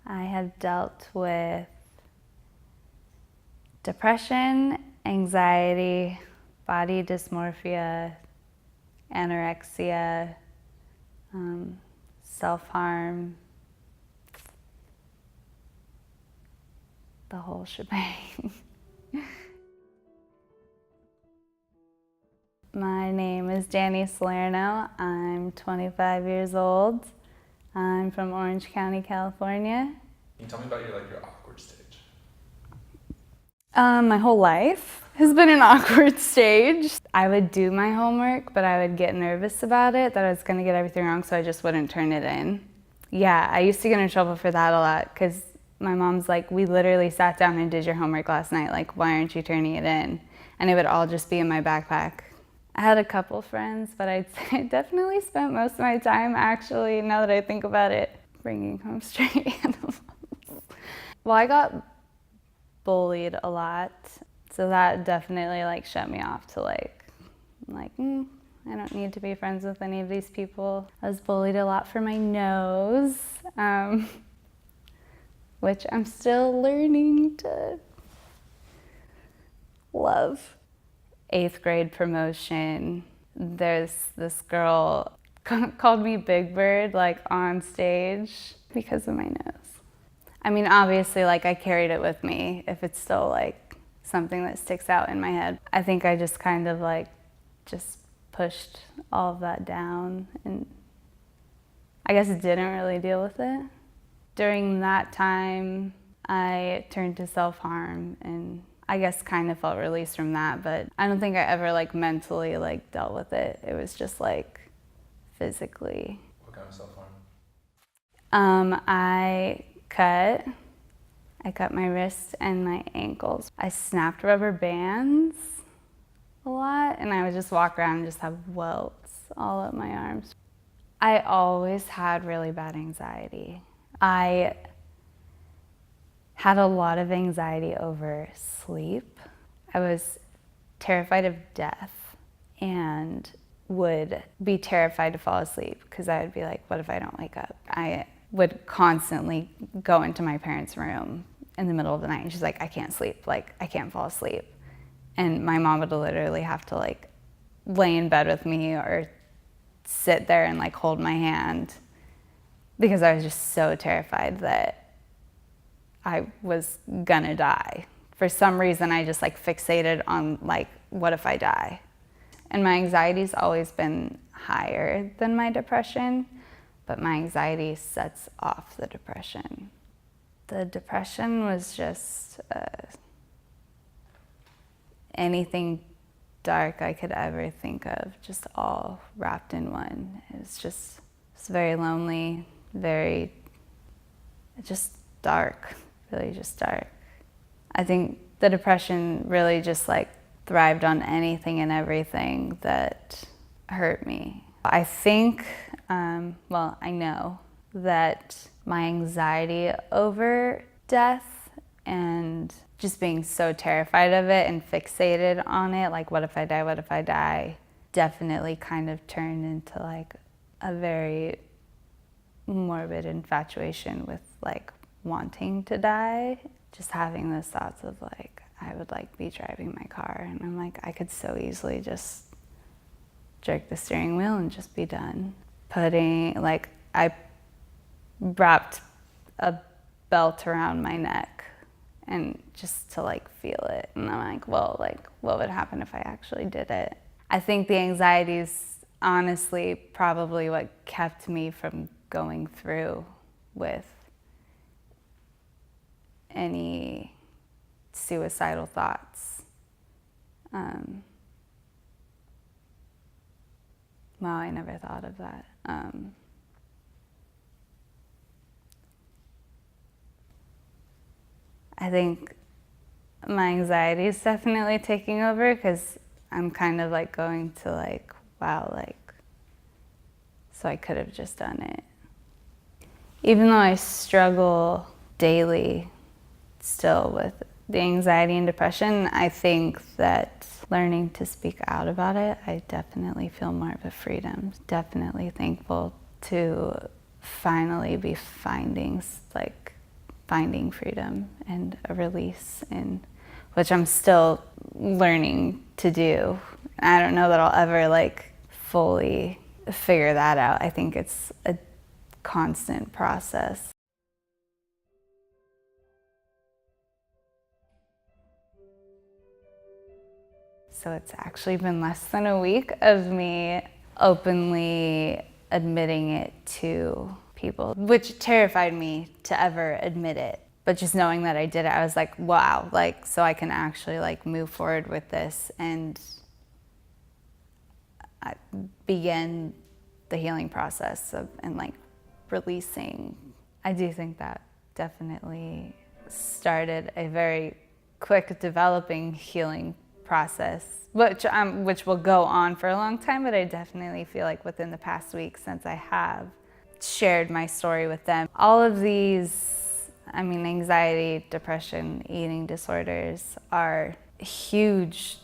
I have dealt with depression, anxiety, body dysmorphia, anorexia, self-harm, the whole shebang. My name is Dani Salerno. I'm 25 years old. I'm from Orange County, California. Can you tell me about your awkward stage? My whole life has been an awkward stage. I would do my homework, but I would get nervous about it, that I was gonna get everything wrong, so I just wouldn't turn it in. Yeah, I used to get in trouble for that a lot, because my mom's like, we literally sat down and did your homework last night, like, why aren't you turning it in? And it would all just be in my backpack. I had a couple friends, but I'd say I definitely spent most of my time, actually, now that I think about it, bringing home stray animals. Well, I got bullied a lot, so that definitely like shut me off to I don't need to be friends with any of these people. I was bullied a lot for my nose, which I'm still learning to love. 8th grade promotion, there's this girl called me Big Bird like on stage because of my nose. I mean, obviously, like, I carried it with me if it's still like something that sticks out in my head. I think I just kind of like just pushed all of that down, and I guess didn't really deal with it. During that time, I turned to self-harm, and I guess kind of felt released from that, but I don't think I ever like mentally like dealt with it. It was just like physically. What kind of self-harm? I cut my wrists and my ankles. I snapped rubber bands a lot, and I would just walk around and just have welts all up my arms. I always had really bad anxiety. I had a lot of anxiety over sleep. I was terrified of death and would be terrified to fall asleep because I would be like, what if I don't wake up? I would constantly go into my parents' room in the middle of the night, and she's like, I can't sleep, like I can't fall asleep. And my mom would literally have to like lay in bed with me or sit there and like hold my hand because I was just so terrified that I was gonna die. For some reason, I just like fixated on like, what if I die? And my anxiety's always been higher than my depression, but my anxiety sets off the depression. The depression was just anything dark I could ever think of, just all wrapped in one. It's very lonely, just dark, really just dark. I think the depression really just like thrived on anything and everything that hurt me. I think, I know that my anxiety over death and just being so terrified of it and fixated on it, like what if I die, definitely kind of turned into like a very morbid infatuation with like wanting to die. Just having those thoughts of like, I would like be driving my car and I'm like, I could so easily just jerk the steering wheel and just be done. I wrapped a belt around my neck and just to like feel it. And I'm like, well, like what would happen if I actually did it? I think the anxiety is honestly probably what kept me from going through with any suicidal thoughts. Wow, I never thought of that. I think my anxiety is definitely taking over because I'm kind of like going to like, wow, like, so I could have just done it. Even though I struggle daily still with the anxiety and depression, I think that learning to speak out about it, I definitely feel more of a freedom. Definitely thankful to finally be finding like finding freedom and a release in, which I'm still learning to do. I don't know that I'll ever like fully figure that out. I think it's a constant process. So it's actually been less than a week of me openly admitting it to people, which terrified me to ever admit it. But just knowing that I did it, I was like, wow, like, so I can actually like move forward with this and I begin the healing process and like releasing. I do think that definitely started a very quick developing healing process, which will go on for a long time, but I definitely feel like within the past week since I have shared my story with them, all of these, I mean, anxiety, depression, eating disorders are huge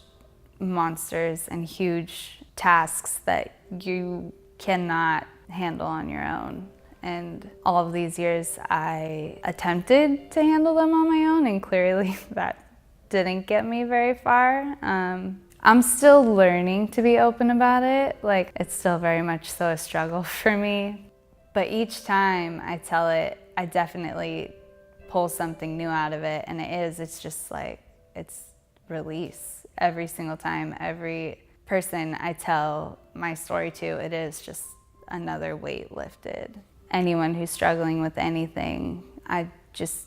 monsters and huge tasks that you cannot handle on your own. And all of these years I attempted to handle them on my own, and clearly that didn't get me very far. I'm still learning to be open about it. Like, it's still very much so a struggle for me. But each time I tell it, I definitely pull something new out of it, and it's just like, it's release. Every single time, every person I tell my story to, it is just another weight lifted. Anyone who's struggling with anything, I just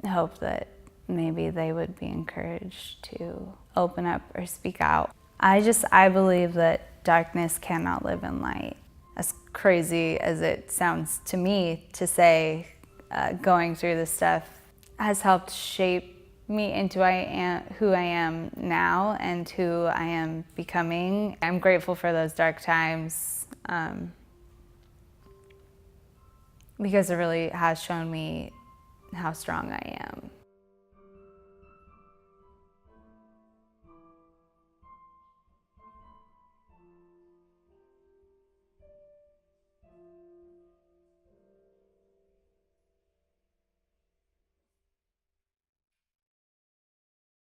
hope that maybe they would be encouraged to open up or speak out. I believe that darkness cannot live in light. As crazy as it sounds to me to say, going through this stuff has helped shape me into who I am now and who I am becoming. I'm grateful for those dark times because it really has shown me how strong I am.